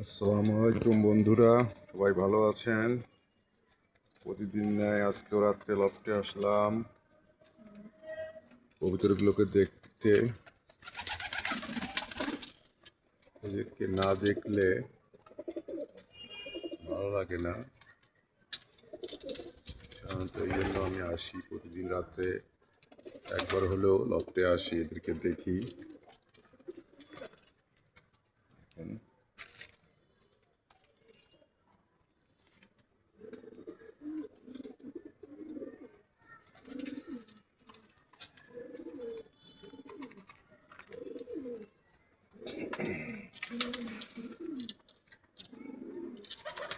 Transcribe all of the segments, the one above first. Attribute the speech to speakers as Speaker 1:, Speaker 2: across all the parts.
Speaker 1: আসসালামু আলাইকুম বন্ধুরা, সবাই ভালো আছেন? প্রতিদিন ন্যায় আজকেও রাত্রে লফটে আসলাম কবুতরগুলোকে দেখতে। এদেরকে না দেখলে ভালো লাগে না, সাধারণত এই জন্য আমি আসি প্রতিদিন রাত্রে একবার হলেও লফটে আসি, এদেরকে দেখি।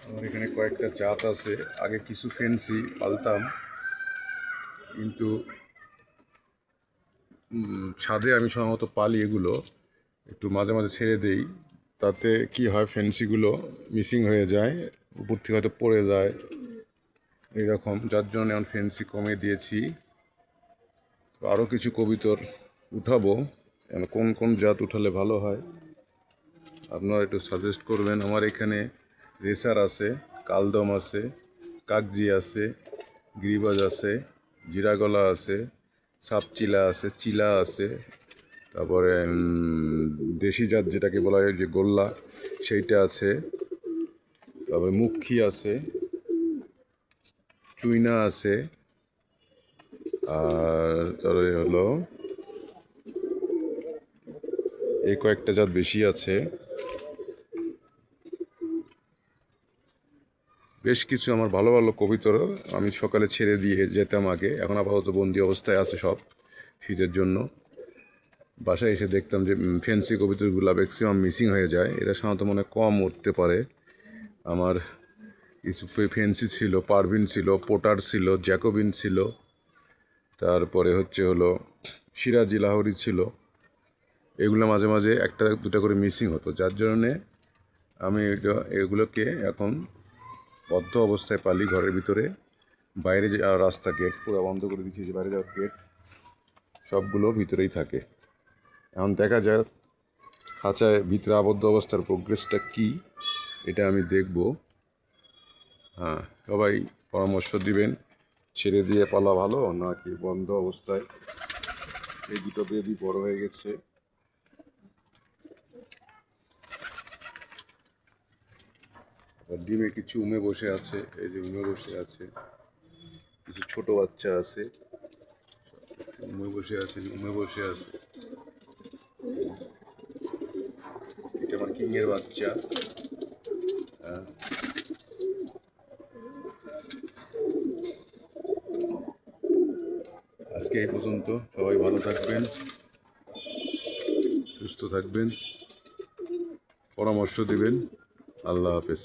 Speaker 1: আমার এখানে কয়েকটা জাত আছে। আগে কিছু ফেন্সি পালতাম, কিন্তু ছাদে আমি সাধারণত পালি এগুলো, একটু মাঝে মাঝে ছেড়ে দেই। তাতে কি হয়, ফেন্সিগুলো মিসিং হয়ে যায়, উপর থেকে হয়তো পড়ে যায় এইরকম, যার জন্য এখন ফেন্সি কমে দিয়েছি। আরও কিছু কবুতর উঠাবো, কোন কোন জাত উঠালে ভালো হয় আপনারা একটু সাজেস্ট করবেন। আমার এখানে রেসার আছে, কালদম আছে, কাকজি আছে, গিরিবাজ আছে, জিরাগলা আছে, সাপচিলা আছে, চিলা আছে, তারপরে দেশি জাত যেটাকে বলা হয় যে গোল্লা, সেইটা আছে, তারপরে মুখী আছে, চুইনা আছে, আর তারপরে হলো এই কয়েকটা জাত বেশি আছে। বেশ কিছু আমার ভালো ভালো কবুতর আমি সকালে ছেড়ে দিয়ে যেতাম আগে, এখন আপাতত বন্দি অবস্থায় আছে সব শীতের জন্য। বাসায় এসে দেখতাম যে ফ্যান্সি কবুতরগুলো ম্যাক্সিমাম মিসিং হয়ে যায়, এরা সাধারণত মনে কম উঠতে পারে। আমার কিছু ফ্যান্সি ছিল, পারভিন ছিল, পোটার ছিল, জ্যাকোবিন ছিল, তারপরে হলো সিরাজি লাহোরি ছিল। এগুলো মাঝে মাঝে একটা দুটা করে মিসিং হতো, যার জন্যে আমি এগুলোকে এখন বদ্ধ অবস্থায় পালি ঘরের ভিতরে। বাইরে যে রাস্তা গেট পুরো বন্ধ করে দিচ্ছি, যে বাইরে যাওয়ার গেট সবগুলো ভিতরেই থাকে। এখন দেখা যায় খাঁচায় ভিতরে আবদ্ধ অবস্থার প্রোগ্রেসটা কি, এটা আমি দেখব। হ্যাঁ, সবাই পরামর্শ দিবেন, ছেড়ে দিয়ে পালা ভালো নাকি বন্ধ অবস্থায়। এই দুটো বেবি বড় হয়ে গেছে। ডিমে কিছু উমে বসে আছে, এই যে উমে বসে আছে, কিছু ছোট বাচ্চা আছে, উমে বসে আছে, উমে বসে আছে। এটা আমার কিংয়ের বাচ্চা। আজকে এই পর্যন্ত, সবাই ভালো থাকবেন, সুস্থ থাকবেন, পরামর্শ দিবেন। আল্লাহ হাফেজ।